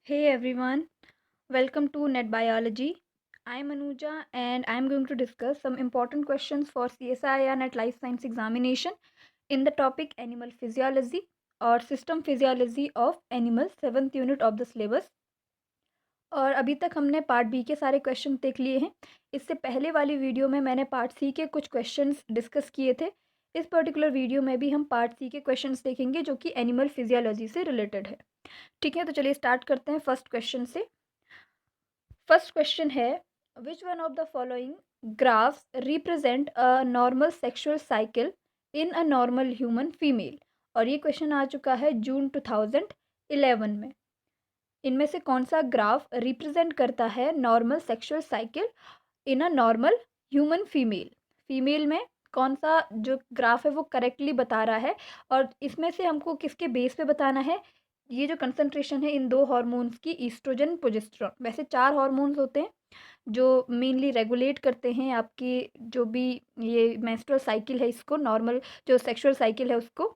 Hey everyone, welcome to Net Biology. I'm Anuja and I'm going to discuss some important questions for CSIR Net Life Science examination in the topic Animal Physiology or System Physiology of Animals 7th unit of the syllabus. और अभी तक हमने part B के सारे question देख लिए हैं। इससे पहले वाली वीडियो में मैंने पार्ट सी के कुछ क्वेश्चंस डिस्कस किए थे। इस पर्टिकुलर वीडियो में भी हम पार्ट सी के क्वेश्चंस देखेंगे जो कि एनिमल फिजियोलॉजी से रिलेटेड है। ठीक है, तो चलिए स्टार्ट करते हैं फर्स्ट क्वेश्चन से। फर्स्ट क्वेश्चन है, which one of the following graphs represent a normal sexual cycle in a normal human female. और ये क्वेश्चन आ चुका है जून 2011 में। इनमें से कौन सा ग्राफ रिप्रेजेंट करता है normal sexual cycle in a normal human female. Female में कौन सा जो ग्राफ है वो करेक्टली बता रहा है, और इसमें से हमको किसके बेस पे बताना है। ये जो कंसंट्रेशन है इन दो हार्मोन्स की, ईस्ट्रोजन प्रोजेस्टेरॉन, वैसे 4 हार्मोन्स होते हैं जो मेनली रेगुलेट करते हैं आपकी जो भी ये मेंस्ट्रुअल साइकिल है, इसको नॉर्मल जो सेक्सुअल साइकिल है उसको।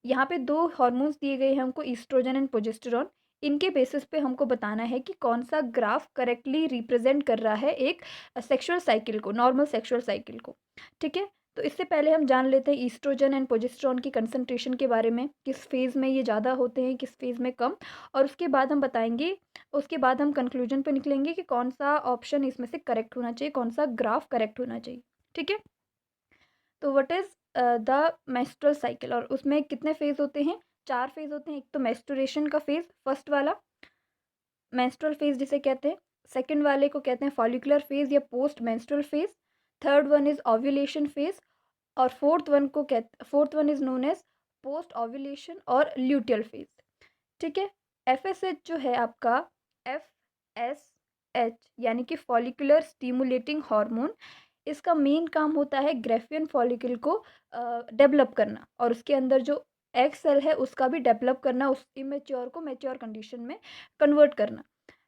यहाँ पे 2 हार्मोन्स दिए गए हैं हमको, ईस्ट्रोजन एंड प्रोजेस्टेरॉन। इनके बेसिस पे हमको बताना है कि कौन सा ग्राफ करेक्टली रिप्रेजेंट कर रहा है एक सेक्सुअल साइकिल को, नॉर्मल सेक्सुअल साइकिल को। ठीक है, तो इससे पहले हम जान लेते हैं ईस्ट्रोजन एंड प्रोजेस्टेरॉन की कंसंट्रेशन के बारे में, किस फेज़ में ये ज़्यादा होते हैं, किस फेज़ में कम। और उसके बाद हम बताएंगे, उसके बाद हम कंक्लूजन पे निकलेंगे कि कौन सा ऑप्शन इसमें से करेक्ट होना चाहिए, कौन सा ग्राफ करेक्ट होना चाहिए। ठीक है, तो what is the menstrual cycle, और उसमें कितने फेज़ होते हैं, 4 फेज़ होते हैं। एक तो मेंस्ट्रुएशन का फेज़, फर्स्ट वाला मेंस्ट्रुअल फेज़ जिसे कहते हैं। सेकंड वाले को कहते हैं फॉलिकुलर फेज़ या post menstrual phase. Third one is ovulation phase. और fourth one is known as post ovulation और ल्यूटियल फेज़। ठीक है, एफएसएच जो है आपका, एफएसएच यानी कि फॉलिकुलर स्टिमुलेटिंग हार्मोन, इसका मेन काम होता है ग्रेफियन फॉलिकल को डेवलप करना, और उसके अंदर जो एग सेल है उसका भी डेवलप करना, उस इमेच्योर को मैच्योर कंडीशन में कन्वर्ट करना।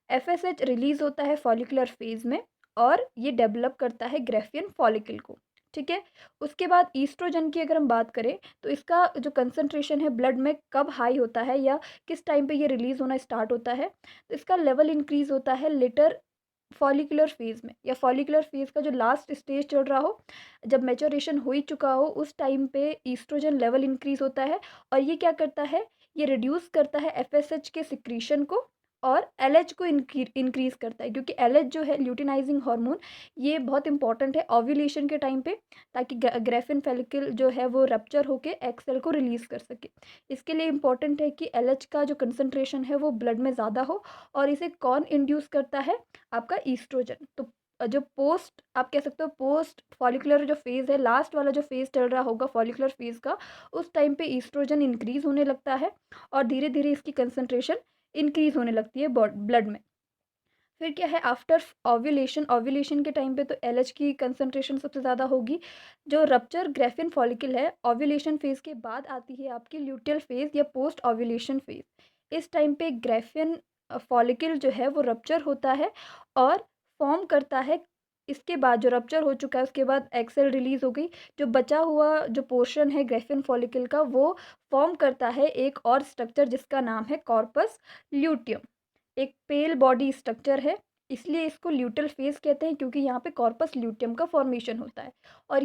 एफएसएच रिलीज होता है फॉलिकुलर फेज में और ये डेवलप करता है ग्रेफियन फॉलिकल को। ठीक है, उसके बाद ईस्ट्रोजन की अगर हम बात करें तो इसका जो कंसंट्रेशन है ब्लड में कब हाई होता है या किस टाइम पे ये रिलीज होना स्टार्ट होता है, तो इसका लेवल इंक्रीज होता है लेटर फॉलिकुलर फेज़ में, या फॉलिकुलर फेज़ का जो लास्ट स्टेज चल रहा हो, जब मैच्योरेशन हो ही चुका हो, उस टाइम पे ईस्ट्रोजन लेवल इंक्रीज़ होता है। और ये क्या करता है, ये रिड्यूस करता है एफएसएच के सिक्रीशन को और एलएच को इंक्रीज़ करता है, क्योंकि एलएच जो है ल्यूटिनाइजिंग हार्मोन, ये बहुत इंपॉर्टेंट है ओव्यूलेशन के टाइम पे, ताकि ग्रेफिन फॉलिकल जो है वो रप्चर होके एग सेल को रिलीज़ कर सके। इसके लिए इंपॉर्टेंट है कि एलएच का जो कंसंट्रेशन है वो ब्लड में ज़्यादा हो, और इसे कौन इंड्यूस करता है, आपका ईस्ट्रोजन। तो जो पोस्ट आप कह सकते हो, पोस्ट फॉलिकुलर जो फेज़ है, लास्ट वाला जो फेज़ चल रहा होगा फॉलिकुलर फेज़ का, उस टाइम पे ईस्ट्रोजन इंक्रीज़ होने लगता है और धीरे धीरे इसकी कंसंट्रेशन इंक्रीज़ होने लगती है ब्लड में। फिर क्या है, आफ्टर ओव्यूलेशन, ओव्यूलेशन के टाइम पे तो एलएच की कंसंट्रेशन सबसे ज़्यादा होगी। जो रप्चर ग्रेफिन फॉलिकल है, ओव्यूलेशन फेज़ के बाद आती है आपकी ल्यूटियल फेज़ या पोस्ट ओव्यूलेशन फेज़। इस टाइम पे ग्रेफिन फॉलिकल जो है वो रप्चर होता है और फॉर्म करता है। इसके बाद जो रप्चर हो चुका है उसके बाद एग सेल रिलीज़ हो गई, जो बचा हुआ जो पोर्शन है ग्रेफिन फॉलिकल का, वो फॉर्म करता है एक और स्ट्रक्चर जिसका नाम है कॉर्पस ल्यूटियम। एक पेल बॉडी स्ट्रक्चर है, इसलिए इसको ल्यूटल फेज कहते हैं, क्योंकि यहाँ पे कॉर्पस ल्यूटियम का फॉर्मेशन होता है। और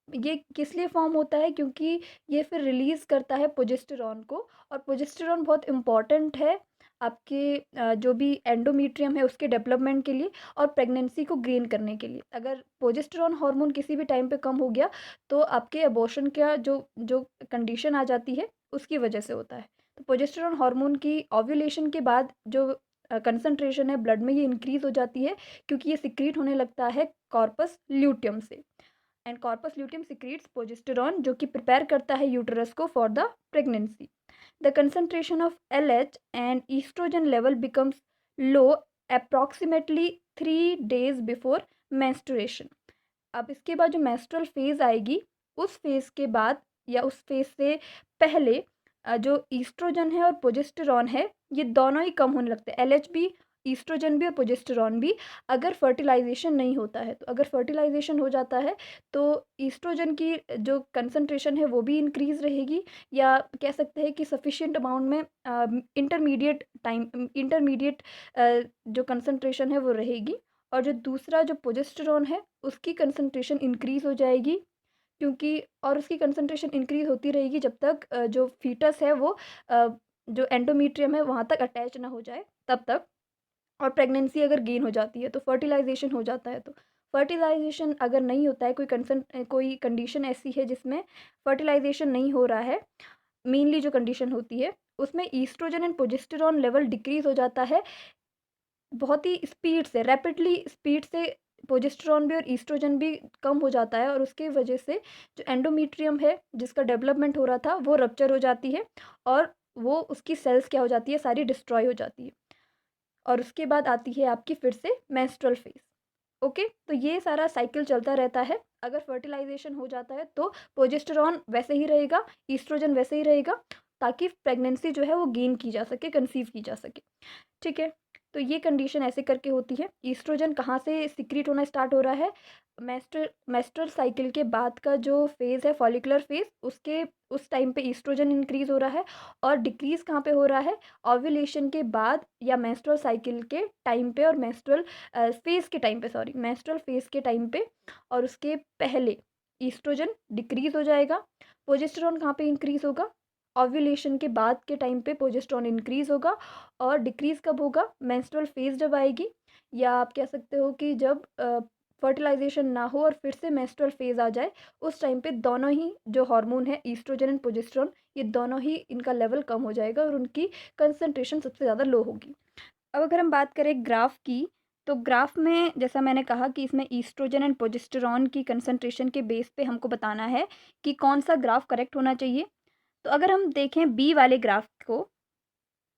ये किस लिए फॉर्म होता है, क्योंकि ये फिर रिलीज़ करता है प्रोजेस्टेरॉन को, और प्रोजेस्टेरॉन बहुत इंपॉर्टेंट है आपके जो भी एंडोमेट्रियम है उसके डेवलपमेंट के लिए और प्रेगनेंसी को गेन करने के लिए। अगर प्रोजेस्टेरॉन हार्मोन किसी भी टाइम पे कम हो गया तो आपके अबॉर्शन का जो जो कंडीशन आ जाती है उसकी वजह से होता है। तो प्रोजेस्टेरॉन हार्मोन की ओव्यूलेशन के बाद जो कंसंट्रेशन है ब्लड में, ये इंक्रीज़ हो जाती है क्योंकि ये सिक्रीट होने लगता है कॉर्पस ल्यूटियम से। And corpus luteum secretes progesterone जो कि प्रिपेयर करता है यूटेरस को for the pregnancy. The concentration of LH and oestrogen level becomes low approximately 3 days before menstruation। अब इसके बाद जो मेंस्ट्रुअल फेज़ आएगी, उस फेज़ के बाद या उस फेज़ से पहले जो ईस्ट्रोजन है और प्रोजेस्टेरॉन है, ये दोनों ही कम होने लगते हैं। एलएच भी ईस्ट्रोजन भी और प्रोजेस्टेरॉन भी, अगर फर्टिलाइजेशन नहीं होता है। तो अगर फर्टिलाइजेशन हो जाता है तो ईस्ट्रोजन की जो कंसंट्रेशन है वो भी इंक्रीज़ रहेगी, या कह सकते हैं कि सफिशिएंट अमाउंट में इंटरमीडिएट जो कंसंट्रेशन है वो रहेगी। और जो दूसरा जो प्रोजेस्टेरॉन है उसकी कंसंट्रेशन इंक्रीज़ हो जाएगी, क्योंकि और उसकी कंसंट्रेशन इंक्रीज़ होती रहेगी जब तक जो फीटस है वो अ, जो एंडोमेट्रियम है वहाँ तक अटैच ना हो जाए तब तक। और प्रेगनेंसी अगर गेन हो जाती है तो फर्टिलाइजेशन हो जाता है। तो फर्टिलाइजेशन अगर नहीं होता है, कोई कंडीशन ऐसी है जिसमें फर्टिलाइजेशन नहीं हो रहा है, मेनली जो कंडीशन होती है उसमें oestrogen and progesterone level decrease हो जाता है बहुत ही स्पीड से, रैपिडली स्पीड से। प्रोजेस्टेरॉन भी और ईस्ट्रोजन भी कम हो जाता है और उसके वजह से जो एंडोमेट्रियम है जिसका डेवलपमेंट हो रहा था वो रप्चर हो जाती है, और वो उसकी सेल्स क्या हो जाती है, सारी डिस्ट्रॉय हो जाती है। और उसके बाद आती है आपकी फिर से मेंस्ट्रुअल फेज। ओके, तो ये सारा साइकिल चलता रहता है। अगर फर्टिलाइजेशन हो जाता है तो प्रोजेस्टेरॉन वैसे ही रहेगा, ईस्ट्रोजन वैसे ही रहेगा, ताकि प्रेगनेंसी जो है वो गेन की जा सके, कंसीव की जा सके। ठीक है, तो ये कंडीशन ऐसे करके होती है। ईस्ट्रोजन कहाँ से सिक्रीट होना स्टार्ट हो रहा है, मेस्ट्रुअल साइकिल के बाद का जो फेज़ है फॉलिकुलर फेज़, उसके उस टाइम पे ईस्ट्रोजन इंक्रीज़ हो रहा है। और डिक्रीज़ कहाँ पे हो रहा है, ओव्यूलेशन के बाद या मेंस्ट्रुअल साइकिल के टाइम पे, और मेंस्ट्रुअल फेज़ के टाइम पे, सॉरी, मेंस्ट्रुअल फेज़ के टाइम पे और उसके पहले ईस्ट्रोजन डिक्रीज़ हो जाएगा। प्रोजेस्टेरॉन कहाँ पे इंक्रीज़ होगा, ओव्यूलेशन के बाद के टाइम पे प्रोजेस्टेरॉन इंक्रीज़ होगा। और डिक्रीज़ कब होगा, मेंस्ट्रुअल फेज़ जब आएगी, या आप कह सकते हो कि जब फर्टिलाइजेशन ना हो और फिर से मेंस्ट्रुअल फेज़ आ जाए, उस टाइम पे दोनों ही जो हार्मोन है ईस्ट्रोजन एंड प्रोजेस्टेरॉन, ये दोनों ही इनका लेवल कम हो जाएगा और उनकी कंसंट्रेशन सबसे ज़्यादा लो होगी। अब अगर हम बात करें ग्राफ की, तो ग्राफ में जैसा मैंने कहा कि इसमें ईस्ट्रोजन एंड प्रोजेस्टेरॉन की कंसंट्रेशन के बेस पे हमको बताना है कि कौन सा ग्राफ करेक्ट होना चाहिए। तो अगर हम देखें बी वाले ग्राफ को,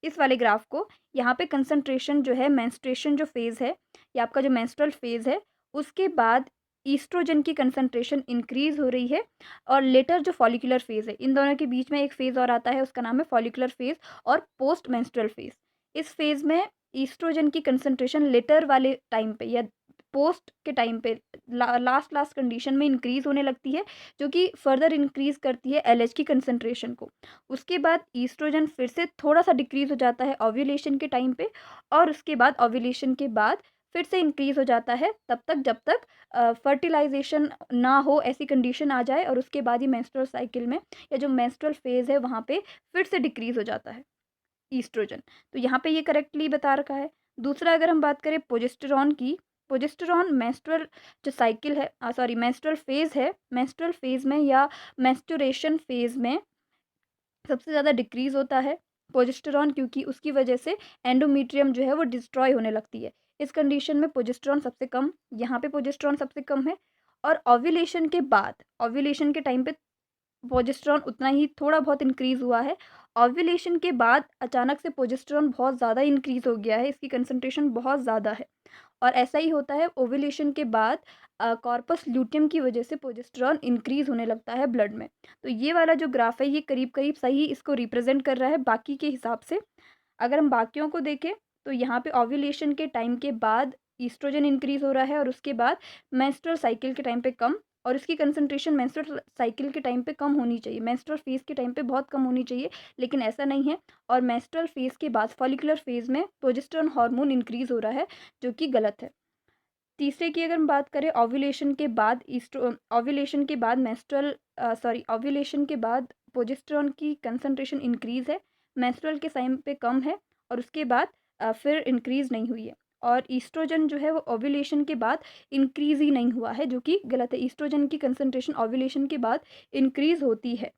इस वाले ग्राफ को, यहाँ पे कंसंट्रेशन जो है, मेंस्ट्रुएशन जो फेज़ है या आपका जो मेंस्ट्रुअल फेज़ है, उसके बाद ईस्ट्रोजन की कंसंट्रेशन इंक्रीज़ हो रही है। और लेटर जो फॉलिकुलर फेज़ है, इन दोनों के बीच में एक फेज़ और आता है, उसका नाम है फॉलिकुलर फेज़ और पोस्ट मेंस्ट्रुअल फेज़। इस फेज़ में ईस्ट्रोजन की कंसंट्रेशन लेटर वाले टाइम पे या पोस्ट के टाइम पे लास्ट कंडीशन में इंक्रीज़ होने लगती है, जो कि फर्दर इंक्रीज़ करती है एलएच की कंसंट्रेशन को। उसके बाद ईस्ट्रोजन फिर से थोड़ा-सा डिक्रीज़ हो जाता है ओव्यूलेशन के टाइम पे, और उसके बाद ओव्यूलेशन के बाद फिर से इंक्रीज़ हो जाता है तब तक जब तक फर्टिलाइज़ेशन ना हो, ऐसी कंडीशन आ जाए, और उसके बाद ही मेंस्ट्रुअल साइकिल में या जो मेंस्ट्रुअल फेज़ है वहाँ पे फिर से डिक्रीज़ हो जाता है ईस्ट्रोजन। तो यहाँ पे ये करेक्टली बता रखा है। दूसरा अगर हम बात करें प्रोजेस्टेरॉन की, प्रोजेस्टेरॉन मेंस्ट्रुअल जो साइकिल है, सॉरी, मेंस्ट्रुअल फेज़ है, मेंस्ट्रुअल फेज़ में या मेंस्ट्रुएशन फेज़ में सबसे ज़्यादा डिक्रीज़ होता है प्रोजेस्टेरॉन, क्योंकि उसकी वजह से एंडोमेट्रियम जो है वो डिस्ट्रॉय होने लगती है। इस कंडीशन में प्रोजेस्टेरॉन सबसे कम, यहाँ पे प्रोजेस्टेरॉन सबसे कम है। और ओव्यूलेशन के बाद, ओव्यूलेशन के टाइम पे प्रोजेस्टेरॉन उतना ही थोड़ा बहुत इंक्रीज़ हुआ है। ओव्यूलेशन के बाद अचानक से प्रोजेस्टेरॉन बहुत ज़्यादा इंक्रीज़ हो गया है, इसकी कंसंट्रेशन बहुत ज़्यादा है। और ऐसा ही होता है ओव्यूलेशन के बाद, कॉर्पस ल्यूटियम की वजह से प्रोजेस्टेरॉन इंक्रीज़ होने लगता है ब्लड में। तो ये वाला जो ग्राफ है ये करीब-करीब सही इसको रिप्रेज़ेंट कर रहा है बाकी के हिसाब से। अगर हम बाकियों को देखें तो यहाँ पे ओव्यूलेशन के टाइम के बाद ईस्ट्रोजन इंक्रीज़ हो रहा है, और उसके बाद मेंस्ट्रुअल साइकिल के टाइम पे कम, और इसकी कंसंट्रेशन मेंस्ट्रुअल साइकिल के टाइम पे कम होनी चाहिए, मेंस्ट्रुअल फेज़ के टाइम पे बहुत कम होनी चाहिए, लेकिन ऐसा नहीं है। और मेंस्ट्रुअल फेज़ के बाद फॉलिकुलर फेज़ में प्रोजेस्टेरॉन हार्मोन इंक्रीज़ हो रहा है, जो कि गलत है। तीसरे की अगर हम बात करें, ओव्यूलेशन के बाद ओव्यूलेशन के बाद प्रोजेस्टेरॉन की कंसंट्रेशन इंक्रीज़ है, मेंस्ट्रुअल के टाइम पे कम है, और उसके बाद फिर इंक्रीज़ नहीं हुई है। और ईस्ट्रोजन जो है वो ओव्यूलेशन के बाद इंक्रीज़ ही नहीं हुआ है, जो कि गलत है। ईस्ट्रोजन की कंसंट्रेशन ओव्यूलेशन के बाद इंक्रीज़ होती है,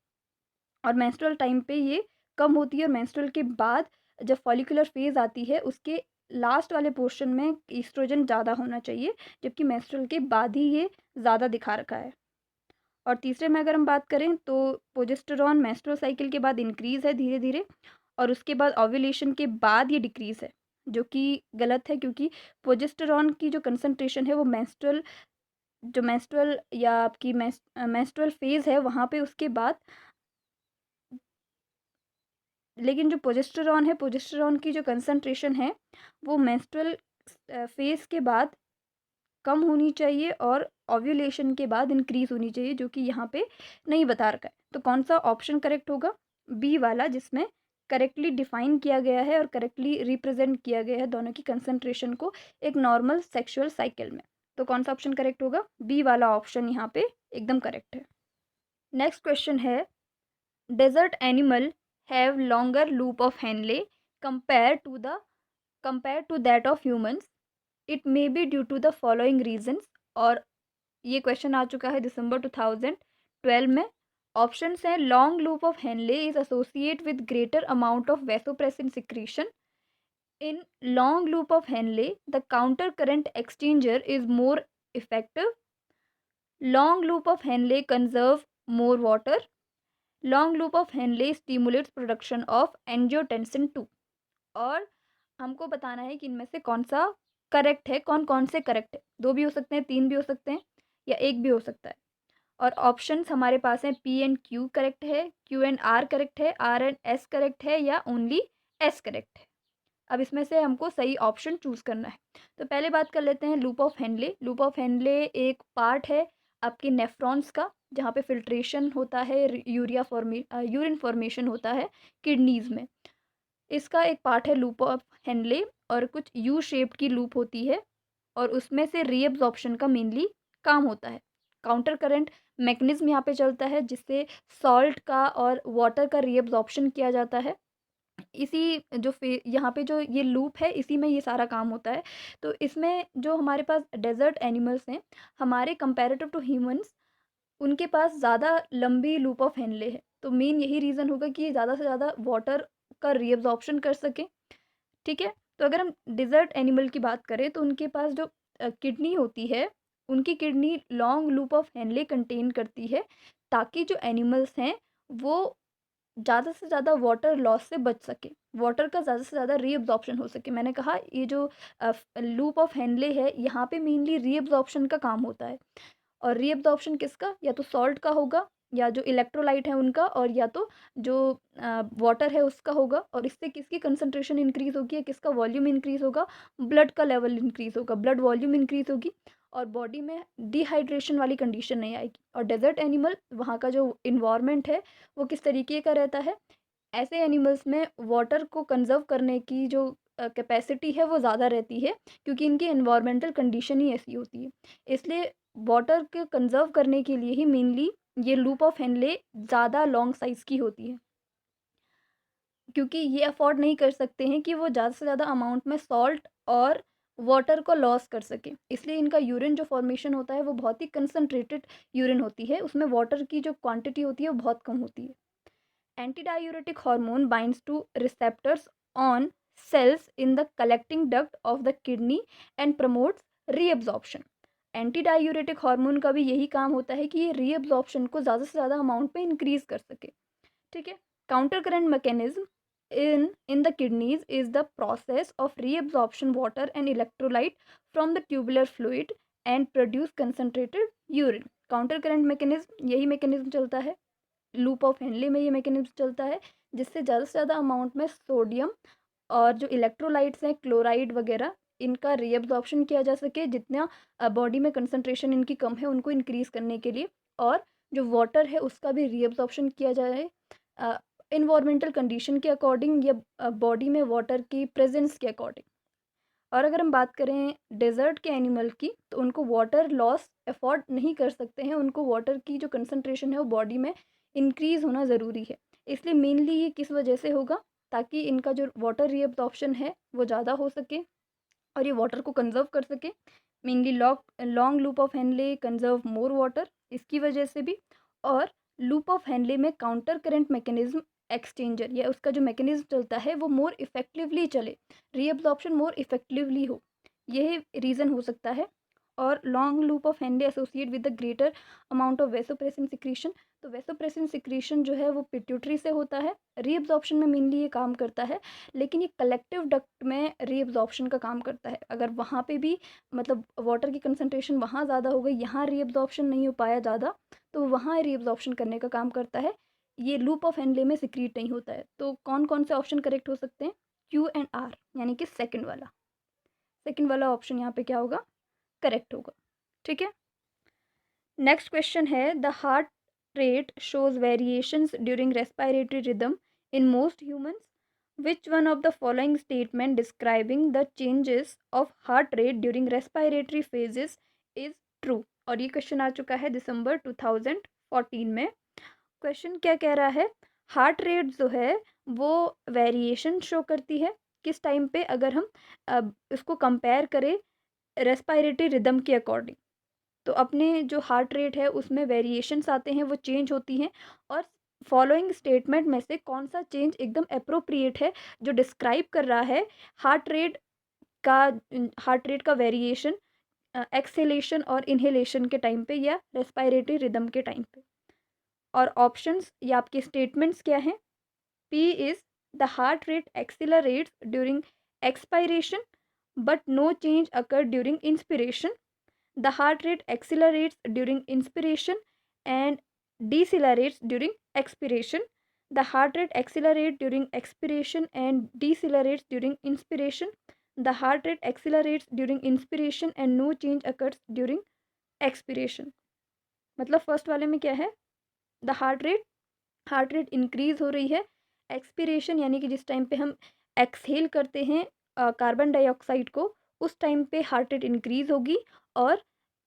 और मेंस्ट्रुअल टाइम पे ये कम होती है, और मेंस्ट्रुअल के बाद जब फॉलिकुलर फेज़ आती है उसके लास्ट वाले पोर्शन में ईस्ट्रोजन ज़्यादा होना चाहिए, जबकि मेंस्ट्रुअल के बाद ही ये ज़्यादा दिखा रखा है। और तीसरे में अगर हम बात करें तो प्रोजेस्टेरॉन मेंस्ट्रुअल साइकिल के बाद इंक्रीज़ है धीरे-धीरे, और उसके बाद ओव्यूलेशन के बाद ये डिक्रीज़ है, जो कि गलत है, क्योंकि प्रोजेस्टेरॉन की जो कंसंट्रेशन है वो मेंस्ट्रुअल या आपकी मेंस्ट्रुअल फेज़ है वहाँ पे, उसके बाद लेकिन जो प्रोजेस्टेरॉन है, प्रोजेस्टेरॉन की जो कंसंट्रेशन है वो मेंस्ट्रुअल फेज़ के बाद कम होनी चाहिए और ओव्यूलेशन के बाद इंक्रीज़ होनी चाहिए, जो कि यहाँ पे नहीं बता रखा है। तो कौन-सा ऑप्शन करेक्ट होगा? बी वाला, जिसमें करेक्टली डिफ़ाइन किया गया है और करेक्टली रिप्रेज़ेंट किया गया है दोनों की कंसंट्रेशन को एक नॉर्मल सेक्सुअल साइकिल में। तो कौन-सा ऑप्शन करेक्ट होगा? बी वाला ऑप्शन यहाँ पे एकदम करेक्ट है। नेक्स्ट क्वेश्चन है, desert animal have longer loop of Henle compare to the compare to that of humans. It may be due to the following reasons. और ये क्वेश्चन आ चुका है दिसंबर 2012 में। ऑप्शंस हैं, long loop of Henley is associate with greater amount of vasopressin secretion. In long loop of Henley the counter current exchanger is more effective. Long loop of Henley conserve more water. Long loop of Henley stimulates production of angiotensin 2। और हमको बताना है कि इनमें से कौन सा correct है, कौन कौन से करेक्ट है। 2 भी हो सकते हैं, 3 भी हो सकते हैं, या 1 भी हो सकता है। और ऑप्शंस हमारे पास हैं, पी एंड क्यू करेक्ट है, क्यू एंड आर करेक्ट है, आर एंड एस करेक्ट है, या ओनली एस करेक्ट है। अब इसमें से हमको सही ऑप्शन चूज़ करना है। तो पहले बात कर लेते हैं loop of Henley. Loop of Henley एक पार्ट है आपके नेफ्रॉन्स का, जहाँ पे फिल्ट्रेशन होता है, यूरिन फॉर्मेशन होता है किडनीज़ में। इसका एक पार्ट है लूप ऑफ हेनले, और कुछ यू शेप्ड की लूप होती है, और उसमें से रीअब्जॉर्प्शन का मेनली काम होता है। काउंटर करंट मैकेनिज्म यहाँ पे चलता है, जिससे सॉल्ट का और वाटर का रीअब्जॉर्प्शन किया जाता है। इसी जो यहाँ पे जो ये लूप है, इसी में ये सारा काम होता है। तो इसमें जो हमारे पास डेजर्ट एनिमल्स हैं, हमारे कंपैरेटिव टू ह्यूमंस, उनके पास ज़्यादा लंबी लूप ऑफ हेनले है। तो मेन यही रीज़न होगा कि ये ज़्यादा से ज़्यादा वाटर का रीअब्जॉर्प्शन कर सकें। ठीक है? तो अगर हम डेज़र्ट एनिमल की बात करें, तो उनके पास जो किडनी होती है, उनकी kidney long loop of Henley contain करती है, ताकि जो एनिमल्स हैं वो ज़्यादा से ज़्यादा वाटर लॉस से बच सके, वाटर का ज़्यादा से ज़्यादा रीअब्ज़ॉर्प्शन हो सके। मैंने कहा ये जो लूप ऑफ हेनले है, यहाँ पे मेनली रीअब्ज़ॉर्प्शन का काम होता है। और रीअब्ज़ॉर्प्शन किसका? या तो सॉल्ट का होगा, या जो इलेक्ट्रोलाइट है उनका, और या तो जो वाटर है उसका होगा। और इससे किसकी कंसंट्रेशन इंक्रीज़ होगी, या किसका वॉल्यूम इंक्रीज़ होगा? ब्लड का लेवल इंक्रीज़ होगा, ब्लड वॉल्यूम इंक्रीज़ होगी, और बॉडी में डिहाइड्रेशन वाली कंडीशन नहीं आएगी। और डेज़र्ट एनिमल, वहाँ का जो इन्वायरमेंट है वो किस तरीके का रहता है? ऐसे एनिमल्स में वाटर को कंज़र्व करने की जो कैपेसिटी है वो ज़्यादा रहती है, क्योंकि इनकी एनवायरमेंटल कंडीशन ही ऐसी होती है। इसलिए वाटर को कंज़र्व करने के लिए ही मेनली ये लूप ऑफ हेनले ज़्यादा लॉन्ग साइज़ की होती है, क्योंकि ये अफ़ोर्ड नहीं कर सकते हैं कि वो ज़्यादा से ज़्यादा अमाउंट में सॉल्ट और वाटर को लॉस कर सकें। इसलिए इनका यूरिन जो फ़ॉर्मेशन होता है वो बहुत ही कंसंट्रेटेड यूरिन होती है, उसमें वाटर की जो क्वांटिटी होती है वो बहुत कम होती है। Antidiuretic hormone binds to receptors on cells in the collecting duct of the kidney and promotes reabsorption. एंटीडायूरेटिक hormone का भी यही काम होता है कि ये रीअब्जॉर्प्शन को ज़्यादा से ज़्यादा अमाउंट में इंक्रीज कर सके। ठीक है? Counter current mechanism in the kidneys is the process of reabsorption water and electrolyte from the tubular fluid and produce concentrated urine. Counter current mechanism, यही मैकेनिज्म चलता है लूप ऑफ हेनले में, ये मैकेनिज्म चलता है जिससे ज़्यादा से ज़्यादा अमाउंट में सोडियम और जो इलेक्ट्रोलाइट्स हैं, क्लोराइड वगैरह, इनका रीअब्जॉर्प्शन किया जा सके, जितना बॉडी में कंसंट्रेशन इनकी कम है उनको इंक्रीज़ करने के लिए। और जो वाटर है उसका भी रीअब्जॉर्प्शन किया जाए इन्वायरमेंटल कंडीशन के अकॉर्डिंग, या बॉडी में वाटर की प्रेजेंस के अकॉर्डिंग। और अगर हम बात करें डेज़र्ट के एनिमल की, तो उनको वाटर लॉस अफोर्ड नहीं कर सकते हैं, उनको वाटर की जो कंसंट्रेशन है वो बॉडी में इंक्रीज़ होना ज़रूरी है। इसलिए मेनली ये किस वजह से होगा? ताकि इनका जो वाटर रीअब्जॉर्प्शन है वो ज़्यादा हो सके और ये वाटर को कंज़र्व कर सके। Mainly long loop of Henley conserve more water, इसकी वजह से भी। और लूप ऑफ हेनले में काउंटर करंट मैकेनिज्म एक्सचेंजर, या उसका जो मैकेनिज्म चलता है वो मोर इफ़ेक्टिवली चले, रीअब्जॉर्प्शन मोर इफ़ेक्टिवली हो, यही रीज़न हो सकता है। और long loop of Henley associate with the greater amount of vasopressin secretion. तो वैसोप्रेसिन सिक्रीशन जो है वो पिट्यूटरी से होता है, रीअब्जॉर्प्शन में मेनली ये काम करता है, लेकिन ये कलेक्टिव डक्ट में रीअब्जॉर्प्शन का काम करता है। अगर वहाँ पे भी मतलब वाटर की कंसंट्रेशन वहाँ ज़्यादा हो गई, यहाँ रीअब्जॉर्प्शन नहीं हो पाया ज़्यादा, तो वहाँ रीअब्जॉर्प्शन करने का काम करता है। ये लूप ऑफ हेनले में सिक्रीट नहीं होता है। तो कौन कौन से ऑप्शन करेक्ट हो सकते हैं? क्यू एंड आर, यानी कि सेकंड वाला ऑप्शन यहाँ पे क्या होगा? करेक्ट होगा। ठीक है। नेक्स्ट क्वेश्चन है, the heart rate shows variations during respiratory rhythm in most humans, which one of the following statement describing the changes of heart rate during respiratory phases is true? और ये question आ चुका है दिसंबर 2014 में। Question क्या कह रहा है? हार्ट रेट जो है वो वेरिएशन शो करती है किस टाइम पे, अगर हम इसको कंपेयर करें रेस्पिरेटरी रिदम के अकॉर्डिंग। तो अपने जो हार्ट रेट है उसमें वेरिएशंस आते हैं, वो चेंज होती हैं। और फॉलोइंग स्टेटमेंट में से कौन सा चेंज एकदम अप्रोप्रिएट है जो डिस्क्राइब कर रहा है हार्ट रेट का हार्ट रेट का वेरिएशन एक्सेलेशन और इनहेलेशन के टाइम पे या रेस्पिरेटरी रिदम के टाइम पे। और ऑप्शंस या आपके स्टेटमेंट्स क्या हैं? P is the heart rate accelerates during expiration but no change occur during inspiration. The heart rate accelerates during inspiration and decelerates during expiration. The heart rate accelerates during expiration and decelerates during inspiration. The heart rate accelerates during inspiration and no change occurs during expiration. मतलब first वाले में क्या है? The heart rate increase हो रही है। Expiration यानी कि जिस टाइम पे हम एक्सहेल करते हैं कार्बन डाइऑक्साइड को, उस टाइम पे हार्ट रेट इंक्रीज होगी। और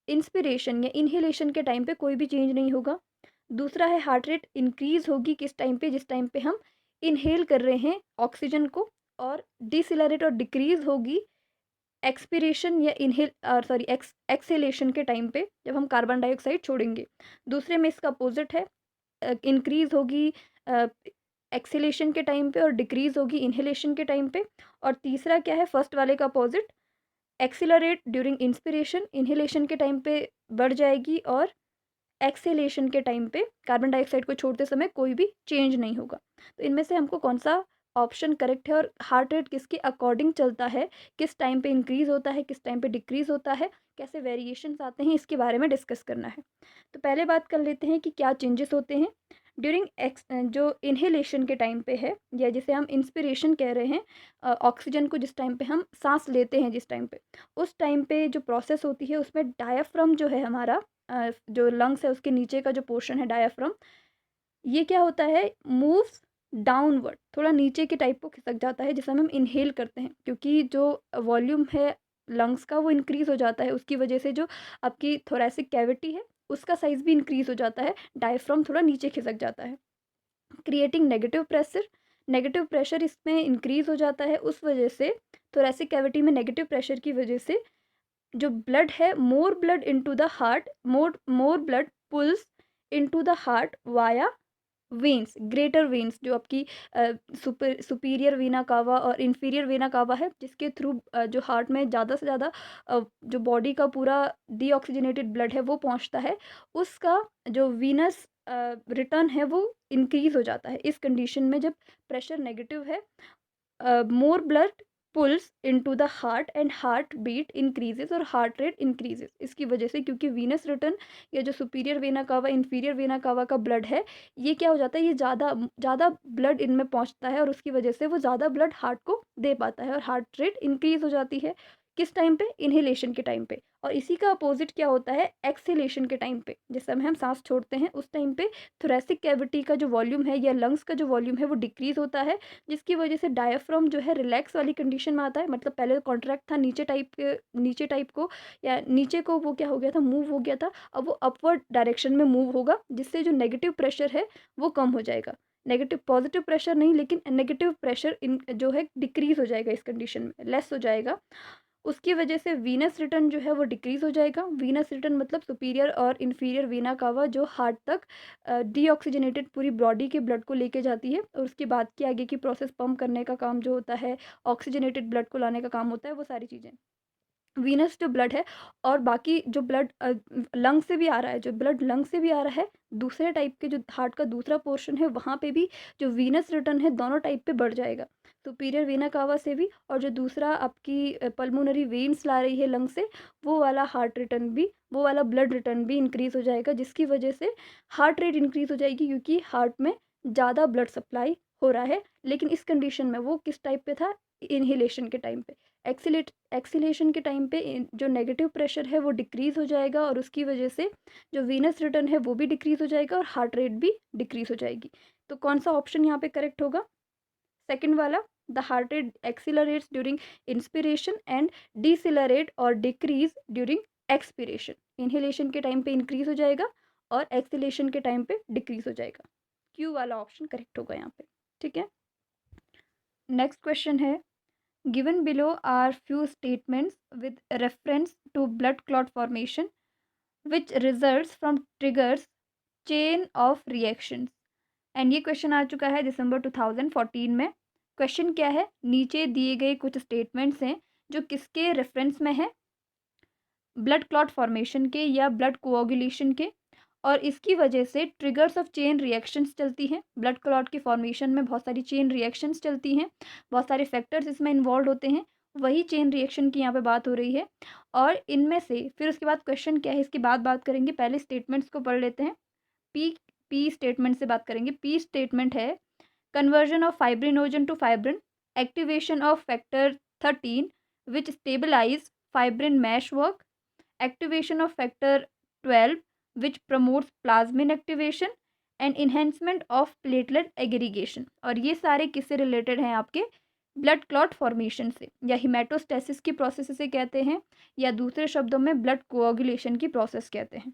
इंस्पिरेशन या इनहेलेशन के टाइम पे कोई भी चेंज नहीं होगा। दूसरा है हार्ट रेट इंक्रीज होगी किस टाइम पे? जिस टाइम पे हम इनहेल कर रहे हैं ऑक्सीजन को। और डिसिलरेट और डिक्रीज होगी एक्सपिरेशन या इनहेल सॉरी एक्सहेलेशन के टाइम पे, जब हम कार्बन डाइऑक्साइड छोड़ेंगे। दूसरे में इसका अपोजिट है, इंक्रीज होगी एक्सेलेशन के टाइम पे और डिक्रीज होगी इनहेलेशन के टाइम पे। और तीसरा क्या है फर्स्ट वाले का opposite? Accelerate during inspiration, inhalation के टाइम पे बढ़ जाएगी और एक्सेलेशन के टाइम पे कार्बन डाइऑक्साइड को छोड़ते समय कोई भी चेंज नहीं होगा। तो इनमें से हमको कौन सा ऑप्शन करेक्ट है और हार्ट रेट किसके अकॉर्डिंग चलता है, किस टाइम पे इंक्रीज होता है, किस टाइम पे डिक्रीज होता है, कैसे वेरिएशंस आते हैं, इसके बारे में डिस्कस करना है। तो पहले बात कर लेते हैं कि क्या चेंजेस होते हैं ड्यूरिंग जो इनहेलेशन के टाइम पे है, या जिसे हम इंस्पिरेशन कह रहे हैं। ऑक्सीजन को जिस टाइम पे हम सांस लेते हैं, जिस टाइम पे, उस टाइम पे जो प्रोसेस होती है उसमें डायाफ्राम जो है हमारा, जो लंग्स है उसके नीचे का जो पोर्शन है डायाफ्राम, ये क्या होता है? मूव्स डाउनवर्ड, थोड़ा नीचे के टाइप को खिसक जाता है जिसे हम इनहेल करते हैं। क्योंकि जो वॉल्यूम है लंग्स का वो इंक्रीज़ हो जाता है, उसकी वजह से जो आपकी थोरैसिक कैविटी है उसका साइज़ भी इंक्रीज़ हो जाता है, डायफ्राम थोड़ा नीचे खिसक जाता है, क्रिएटिंग नेगेटिव प्रेशर इसमें इंक्रीज़ हो जाता है। उस वजह से थोरैसिक कैविटी में नेगेटिव प्रेशर की वजह से जो ब्लड है, more blood into the heart, more blood pulls into the heart via veins, greater veins, जो आपकी सुपीरियर वीना कावा और इन्फीरियर वीना कावा है, जिसके थ्रू जो हार्ट में ज़्यादा से ज़्यादा जो बॉडी का पूरा डीऑक्सीजनेटेड ब्लड है वो पहुंचता है, उसका जो वीनस रिटर्न है वो इंक्रीज़ हो जाता है। इस कंडीशन में जब प्रेशर नेगेटिव है, more blood pulls into the heart and heart beat increases और हार्ट रेट इंक्रीजेस। इसकी वजह से, क्योंकि वीनस रिटर्न या जो superior vena cava inferior vena cava का ब्लड है, ये क्या हो जाता है, ये ज़्यादा ज़्यादा ब्लड इनमें पहुंचता है और उसकी वजह से वो ज़्यादा ब्लड हार्ट को दे पाता है और हार्ट रेट इंक्रीज हो जाती है। किस टाइम पे? इनहेलेशन के टाइम पे। और इसी का अपोजिट क्या होता है? एक्सेलेशन के टाइम पे, जिस समय हम सांस छोड़ते हैं उस टाइम पे थोरैसिक कैविटी का जो वॉल्यूम है या लंग्स का जो वॉल्यूम है वो डिक्रीज होता है, जिसकी वजह से डायफ्राम जो है रिलैक्स वाली कंडीशन में आता है। मतलब पहले कॉन्ट्रैक्ट था नीचे टाइप को, या नीचे को वो क्या हो गया था? मूव हो गया था। अब वो अपवर्ड डायरेक्शन में मूव होगा, जिससे जो नेगेटिव प्रेशर है वो कम हो जाएगा। नेगेटिव पॉजिटिव प्रेशर नहीं, लेकिन नेगेटिव प्रेशर इन जो है डिक्रीज हो जाएगा, इस कंडीशन में लेस हो जाएगा। उसकी वजह से वीनस रिटर्न जो है वो डिक्रीज हो जाएगा। वीनस रिटर्न मतलब सुपीरियर और इन्फीरियर वीना कावा, जो हार्ट तक डीऑक्सीजनेटेड पूरी बॉडी के ब्लड को लेके जाती है, और उसके बाद की आगे की प्रोसेस पंप करने का काम जो होता है, ऑक्सीजनेटेड ब्लड को लाने का काम होता है, वो सारी चीज़ें। वीनस जो ब्लड है और बाकी जो ब्लड लंग से भी आ रहा है, जो ब्लड लंग से भी आ रहा है, दूसरे टाइप के जो हार्ट का दूसरा पोर्शन है वहाँ पे भी जो वीनस रिटर्न है दोनों टाइप पे बढ़ जाएगा, सुपीरियर वेना कावा से भी, और जो दूसरा आपकी पल्मोनरी वेन्स ला रही है लंग से, वो वाला हार्ट रिटर्न भी, वो वाला ब्लड रिटर्न भी इंक्रीज़ हो जाएगा, जिसकी वजह से हार्ट रेट इंक्रीज़ हो जाएगी, क्योंकि हार्ट में ज़्यादा ब्लड सप्लाई हो रहा है, लेकिन इस कंडीशन में वो किस टाइप पे था, इन्हेलेशन के टाइम पे। एक्सीलेशन के टाइम पे जो नेगेटिव प्रेशर है वो डिक्रीज़ हो जाएगा और उसकी वजह से जो वीनस रिटर्न है वो भी डिक्रीज़ हो जाएगा और हार्ट रेट भी डिक्रीज़ हो जाएगी। तो कौन सा ऑप्शन यहाँ पे करेक्ट होगा? सेकंड वाला, the heart rate accelerates during inspiration and decelerate और डिक्रीज ड्यूरिंग एक्सपिरेशन। इनहेलेशन के टाइम पे इंक्रीज हो जाएगा और एक्सीलेशन के टाइम पे डिक्रीज हो जाएगा। क्यू वाला ऑप्शन करेक्ट होगा यहाँ पे। ठीक है, नेक्स्ट क्वेश्चन है, given below are few statements with reference to blood clot formation which results from triggers chain of reactions. And ये क्वेश्चन आ चुका है दिसंबर 2014 में। क्वेश्चन क्या है, नीचे दिए गए कुछ स्टेटमेंट्स हैं जो किसके रेफरेंस में है, ब्लड क्लॉट फॉर्मेशन के या ब्लड कोआगुलेशन के, और इसकी वजह से ट्रिगर्स ऑफ चेन रिएक्शंस चलती हैं। ब्लड क्लॉट की फॉर्मेशन में बहुत सारी चेन रिएक्शंस चलती हैं, बहुत सारे फैक्टर्स इसमें इन्वॉल्व होते हैं, वही चेन रिएक्शन की यहाँ पे बात हो रही है। और इनमें से फिर उसके बाद क्वेश्चन क्या है इसकी बात करेंगे। पहले स्टेटमेंट्स को पढ़ लेते हैं। पी स्टेटमेंट से बात करेंगे। पी स्टेटमेंट है, conversion of fibrinogen to fibrin, activation of factor 13 which stabilize fibrin mesh work, activation of factor 12 which promotes plasmin activation and enhancement of platelet aggregation। और ये सारे किससे रिलेटेड हैं, आपके ब्लड क्लॉट फॉर्मेशन से, या हिमेटोस्टेसिस की प्रोसेस से कहते हैं, या दूसरे शब्दों में ब्लड कोआगुलेशन की प्रोसेस कहते हैं।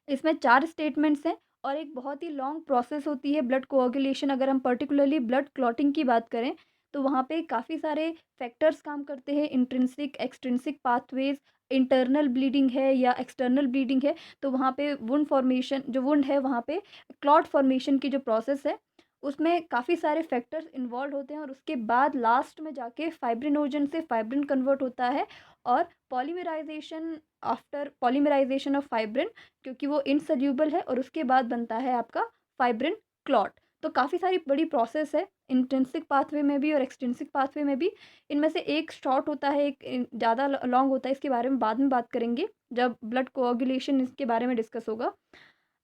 इसमें 4 स्टेटमेंट्स हैं और एक बहुत ही लॉन्ग प्रोसेस होती है ब्लड कोआगुलेशन। अगर हम पर्टिकुलरली ब्लड क्लॉटिंग की बात करें तो वहाँ पे काफ़ी सारे फैक्टर्स काम करते हैं, intrinsic extrinsic pathways, internal bleeding है या एक्सटर्नल ब्लीडिंग है, तो वहाँ पे वुंड फॉर्मेशन, जो वुंड है वहाँ पे क्लॉट फॉर्मेशन की जो प्रोसेस है उसमें काफ़ी सारे फैक्टर्स इन्वॉल्व होते हैं और उसके बाद लास्ट में जाके फाइब्रिनोजन से फाइब्रिन कन्वर्ट होता है और polymerisation, after polymerisation of fibrin, क्योंकि वो इनसोल्यूबल है, और उसके बाद बनता है आपका फाइब्रिन क्लॉट। तो काफ़ी सारी बड़ी प्रोसेस है इंट्रिंसिक पाथवे में भी और एक्सट्रिंसिक पाथवे में भी। इनमें से एक शॉर्ट होता है, एक ज़्यादा लॉन्ग होता है, इसके बारे में बाद में बात करेंगे जब ब्लड कोआगुलेशन इसके बारे में डिस्कस होगा।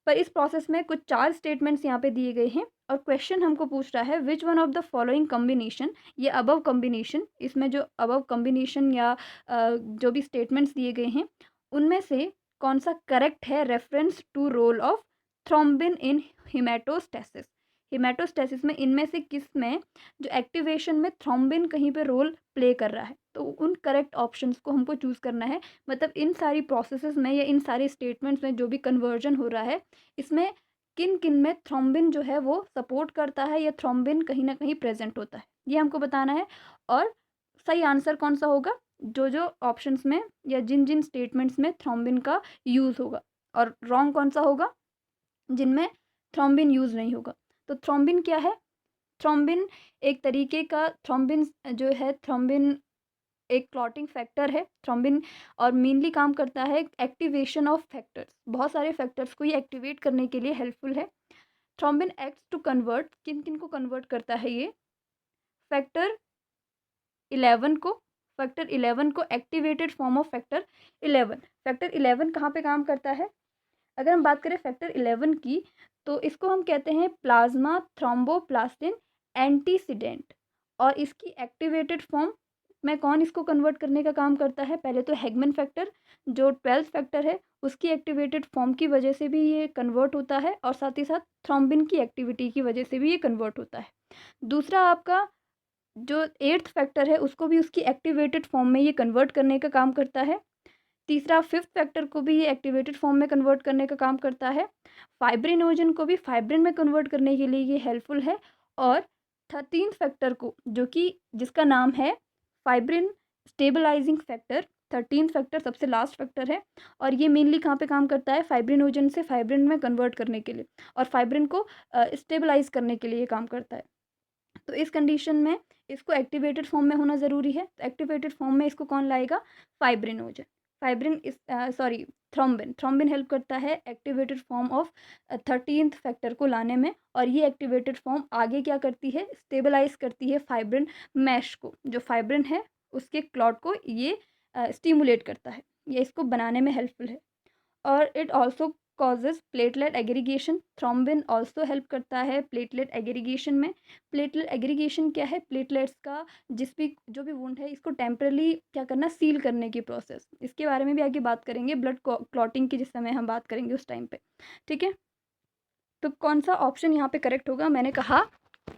पर इस प्रोसेस में कुछ 4 स्टेटमेंट्स यहाँ पे दिए गए हैं और क्वेश्चन हमको पूछ रहा है, which one of the following combination, ये अबव कम्बिनेशन, इसमें जो अबव कम्बिनेशन या जो भी स्टेटमेंट्स दिए गए हैं उनमें से कौन सा करेक्ट है reference to role of thrombin in haemostasis. Haemostasis में इनमें से किस में जो एक्टिवेशन में थ्रोम्बिन कहीं पे रोल प्ले कर रहा है, तो उन करेक्ट ऑप्शंस को हमको चूज़ करना है। मतलब इन सारी प्रोसेसेस में या इन सारे स्टेटमेंट्स में जो भी कन्वर्जन हो रहा है, इसमें किन किन में थ्रोम्बिन जो है वो सपोर्ट करता है या थ्रोम्बिन कहीं ना कहीं प्रेजेंट होता है, ये हमको बताना है। और सही आंसर कौन सा होगा, जो जो ऑप्शंस में या जिन जिन स्टेटमेंट्स में थ्रोम्बिन का यूज़ होगा, और रॉन्ग कौन सा होगा जिनमें थ्रोम्बिन यूज़ नहीं होगा। तो थ्रोम्बिन क्या है, थ्रोम्बिन एक तरीके का, थ्रोम्बिन जो है, थ्रोम्बिन एक क्लॉटिंग फैक्टर है थ्रोम्बिन, और मेनली काम करता है एक्टिवेशन ऑफ फैक्टर्स, बहुत सारे फैक्टर्स को ये एक्टिवेट करने के लिए हेल्पफुल है। थ्रोम्बिन एक्ट्स टू कन्वर्ट, किन किन को कन्वर्ट करता है ये, फैक्टर 11 को, फैक्टर 11 को, activated form of factor 11। Factor 11 कहाँ पे काम करता है, अगर हम बात करें फैक्टर 11 की, तो इसको हम कहते हैं प्लाज्मा थ्रोम्बोप्लास्टिन एंटीसीडेंट। और इसकी एक्टिवेटेड फॉर्म में कौन इसको कन्वर्ट करने का काम करता है, पहले तो हैगमन फैक्टर जो 12th फैक्टर है उसकी एक्टिवेटेड फॉर्म की वजह से भी ये कन्वर्ट होता है, और साथ ही साथ थ्रोम्बिन की एक्टिविटी की वजह से भी ये कन्वर्ट होता है। दूसरा आपका जो 8th फैक्टर है उसको भी उसकी एक्टिवेटेड फॉर्म में ये कन्वर्ट करने का काम करता है। तीसरा 5th फैक्टर को भी ये एक्टिवेटेड फॉर्म में कन्वर्ट करने का काम करता है। फाइब्रिनोजन को भी फाइब्रिन में कन्वर्ट करने के लिए ये हेल्पफुल है। और 13th फैक्टर को, जो कि जिसका नाम है fibrin stabilising factor, 13th factor सबसे लास्ट फैक्टर है, और ये मेनली कहाँ पे काम करता है, फाइब्रिनोजन से फाइब्रिन में कन्वर्ट करने के लिए और फाइब्रिन को स्टेबलाइज करने के लिए काम करता है। तो इस कंडीशन में इसको एक्टिवेटेड फॉर्म में होना ज़रूरी है। तो एक्टिवेटेड फॉर्म में इसको कौन लाएगा, फाइब्रिनोजन। फाइब्रिन इस सॉरी थ्रोम्बिन हेल्प करता है activated form of 13th factor को लाने में, और ये एक्टिवेटेड फॉर्म आगे क्या करती है, स्टेबलाइज करती है फाइब्रिन मैश को, जो फाइब्रिन है उसके क्लॉट को ये स्टिमुलेट करता है, ये इसको बनाने में हेल्पफुल है। और it also causes platelet aggregation, thrombin also help करता है प्लेटलेट एग्रीगेशन में। प्लेटलेट एग्रीगेशन क्या है? प्लेटलेट्स का जो भी वुंड है इसको टेम्परली क्या करना, सील करने की प्रोसेस। इसके बारे में भी आगे बात करेंगे, ब्लड क्लॉटिंग की जिस समय हम बात करेंगे उस टाइम पे, ठीक है। तो कौन सा ऑप्शन यहाँ पे करेक्ट होगा? मैंने कहा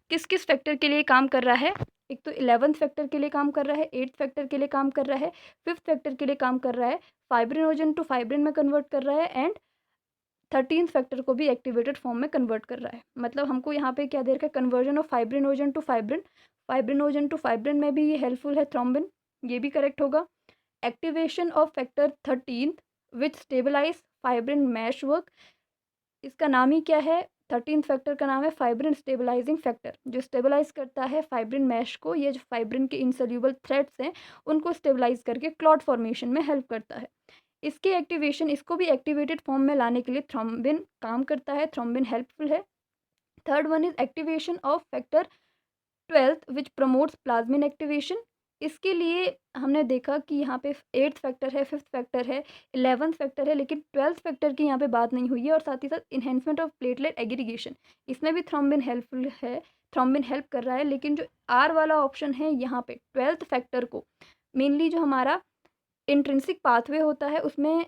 किस किस फैक्टर के लिए काम कर रहा है। एक तो 11th फैक्टर के लिए काम कर रहा है, 8th फैक्टर के लिए काम कर रहा है, 5th फैक्टर के लिए काम कर रहा है, फाइब्रिनोजन टू फाइब्रिन में कन्वर्ट कर रहा है, एंड 13th फैक्टर को भी एक्टिवेटेड फॉर्म में कन्वर्ट कर रहा है। मतलब हमको यहाँ पे क्या दे रखा है, conversion of fibrinogen to fibrin, fibrinogen to fibrin में भी ये हेल्पफुल है थ्रोम्बिन, ये भी करेक्ट होगा। Activation of factor 13th which stabilise fibrin meshwork, इसका नाम ही क्या है? 13th फैक्टर का नाम है फाइब्रिन स्टेबलाइजिंग फैक्टर, जो स्टेबलाइज करता है फाइब्रिन मैश को। ये जो फाइब्रिन के इनसोल्यूबल थ्रेड्स हैं उनको स्टेबलाइज करके क्लॉट फॉर्मेशन में हेल्प करता है। इसके एक्टिवेशन, इसको भी एक्टिवेटेड फॉर्म में लाने के लिए थ्रोम्बिन काम करता है, थ्रोम्बिन हेल्पफुल है। Third one is activation of factor 12th which promotes plasmin activation. इसके लिए हमने देखा कि यहाँ पे 8th फैक्टर है, 5th फैक्टर है, 11th फैक्टर है, लेकिन 12th फैक्टर की यहाँ पे बात नहीं हुई है। और साथ ही साथ इन्हेंसमेंट ऑफ प्लेटलेट एग्रीगेशन, इसमें भी थ्रोम्बिन हेल्पफुल है, थ्रोम्बिन हेल्प कर रहा है। लेकिन जो आर वाला ऑप्शन है यहाँ पे 12th फैक्टर को, मेनली जो हमारा इंट्रिंसिक पाथवे होता है उसमें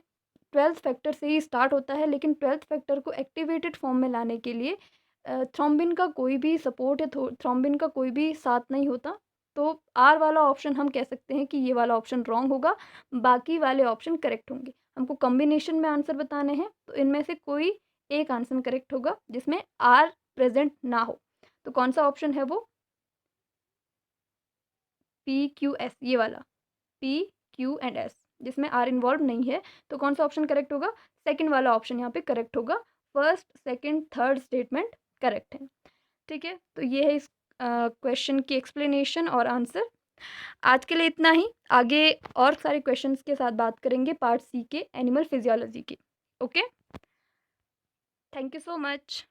12th फैक्टर से ही स्टार्ट होता है, लेकिन 12th फैक्टर को एक्टिवेटेड फॉर्म में लाने के लिए थ्रोम्बिन का कोई भी सपोर्ट या थ्रोम्बिन का कोई भी साथ नहीं होता। तो आर वाला ऑप्शन हम कह सकते हैं कि ये वाला ऑप्शन रॉन्ग होगा, बाकी वाले ऑप्शन करेक्ट होंगे। हमको कॉम्बिनेशन में आंसर बताने हैं, तो इनमें से कोई एक आंसर करेक्ट होगा जिसमें आर प्रेजेंट ना हो। तो कौन सा ऑप्शन है वो? PQS, ये वाला PQ&S, जिसमें आर इन्वॉल्व नहीं है। तो कौन सा ऑप्शन करेक्ट होगा? सेकंड वाला ऑप्शन यहाँ पे करेक्ट होगा। First, second, third statement correct है, ठीक है। तो ये है इस क्वेश्चन की एक्सप्लेनेशन और आंसर। आज के लिए इतना ही, आगे और सारे क्वेश्चंस के साथ बात करेंगे पार्ट सी के, एनिमल फिजियोलॉजी के। Okay, thank you so much.